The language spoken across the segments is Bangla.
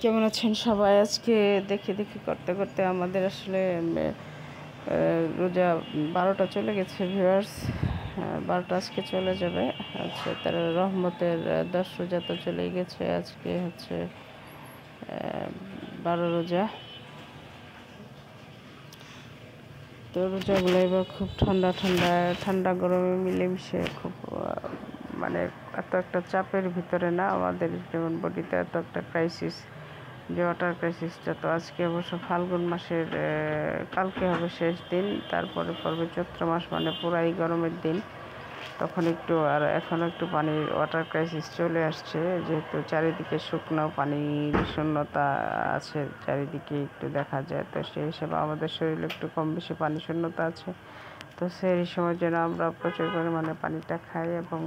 কেমন আছেন সবাই? আজকে দেখে করতে করতে আমাদের আসলে রোজা 12টা চলে গেছে ভিউয়ার্স। 12টা আজকে চলে যাবে। আচ্ছা, তার রহমতের 10 রোজা তো চলেই গেছে। আজকে হচ্ছে 12 রোজা। তো রোজাগুলো এবার খুব ঠান্ডা গরমে মিলেমিশে খুব মানে এত একটা চাপের ভিতরে না আমাদের, যেমন বডিতে এত একটা ক্রাইসিস, যে ওয়াটার ক্রাইসিসটা। তো আজকে অবশ্য ফাল্গুন মাসের কালকে হবে শেষ দিন, তারপরে পড়বে চৈত্র মাস, মানে পুরাই গরমের দিন। তখন একটু আর এখন একটু পানির ওয়াটার ক্রাইসিস চলে আসছে, যেহেতু চারিদিকে শুকনো পানির শূন্যতা আছে, চারিদিকে একটু দেখা যায়। তো সেই হিসেবে আমাদের শরীরে একটু কম বেশি পানি শূন্যতা আছে। তো সেই সময় যেন আমরা প্রচুর পরিমাণে পানিটা খাই, এবং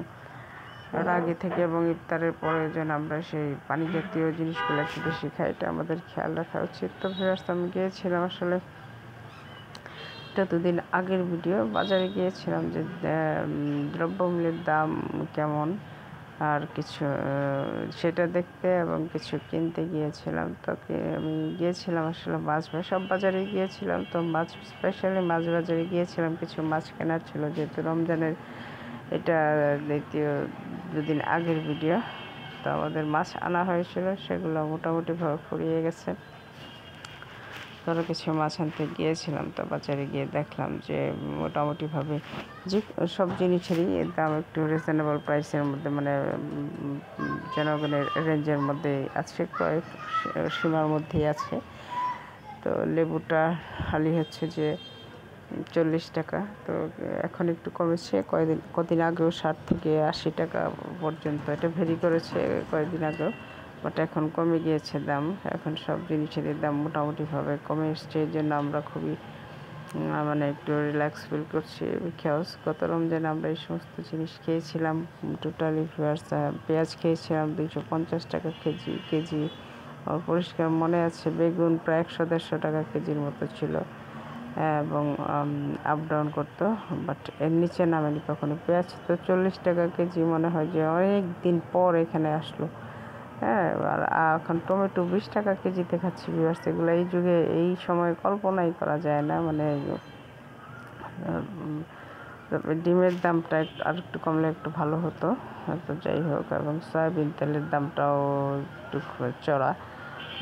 আগে থেকে এবং ইফতারের পরে যেন আমরা সেই পানি জাতীয় জিনিসগুলো একটু বেশি খাই, এটা আমাদের খেয়াল রাখা উচিত। তো ফেরত আমি গিয়েছিলাম আসলে, এটা দুদিন আগের ভিডিও, বাজারে গিয়েছিলাম যে দ্রব্যমূল্যের দাম কেমন আর কিছু সেটা দেখতে এবং কিছু কিনতে গিয়েছিলাম। তো আমি গিয়েছিলাম আসলে সব বাজারে গিয়েছিলাম। তো স্পেশালি মাছ বাজারে গিয়েছিলাম, কিছু মাছ কেনার ছিল, যেহেতু রমজানের এটা দ্বিতীয় দুদিন আগের ভিডিও। তো আমাদের মাছ আনা হয়েছিল, সেগুলো মোটামুটিভাবে ফুরিয়ে গেছে। ধরো কিছু মাছ আনতে গিয়েছিলাম, তো বাজারে গিয়ে দেখলাম যে মোটামুটিভাবে যে সব জিনিসেরই দাম একটু রিজনেবল প্রাইসের মধ্যে, মানে জনগণের রেঞ্জের মধ্যে আছে, ক্রয় সীমার মধ্যেই আছে। তো লেবুটা খালি হচ্ছে যে 40 টাকা। তো এখন একটু কমেছে, কদিন আগেও 60 থেকে 80 টাকা পর্যন্ত এটা ভেরি করেছে কয়েকদিন আগেও, বাট এখন কমে গিয়েছে দাম। এখন সব জিনিসের দাম মোটামুটিভাবে কমে এসছে, এই জন্য আমরা খুবই মানে একটু রিল্যাক্স ফিল করছি। বিকজ গত রমজানে আমরা এই সমস্ত জিনিস খেয়েছিলাম টোটালি ভিউয়ার্স। পেঁয়াজ খেয়েছিলাম 250 টাকা কেজি। আমার পরিষ্কার মনে আছে, বেগুন প্রায় 100-150 টাকা কেজির মতো ছিল, এবং আপ ডাউন করতো, বাট এর নিচে নামেনি কখনো। পেঁয়াজ তো 40 টাকা কেজি, মনে হয় যে অনেক দিন পর এখানে আসলো। হ্যাঁ, আর এখন টমেটো 20 টাকা কেজিতে খাচ্ছি ভিউয়ার্স। এগুলো এই যুগে এই সময় কল্পনাই করা যায় না। মানে ডিমের দামটা আর একটু কমলে একটু ভালো হতো, তো যাই হোক। এবং সয়াবিন তেলের দামটাও একটু চড়া,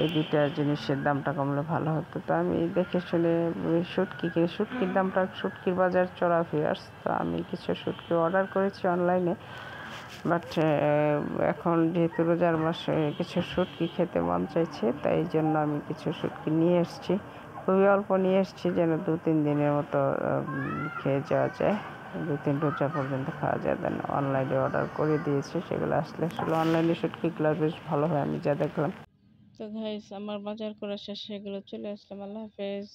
এই দুইটা জিনিসের দামটা কমলে ভালো হতো। তো আমি দেখে শুনে শুটকির দামটা, শুটকির বাজার চড়া ভিউয়ার্স। তো আমি কিছু শুটকি অর্ডার করেছি অনলাইনে, বাট এখন যেহেতু রোজার মাসে কিছু শুটকি খেতে মন চাইছে, তাই জন্য আমি কিছু শুটকি নিয়ে এসেছি। খুবই অল্প নিয়ে এসেছি, যেন 2-3 দিনের মতো খেয়ে যাওয়া যায়, 2-3 রোজা পর্যন্ত খাওয়া যায়। দেন অনলাইনে অর্ডার করে দিয়েছি, সেগুলো আসলে অনলাইনে শুটকিগুলো বেশ ভালো হয় আমি যা দেখলাম। তো গাইস, আমার বাজার করা শেষ, সেগুলো চলে আসলাম। আল্লাহ হাফেজ।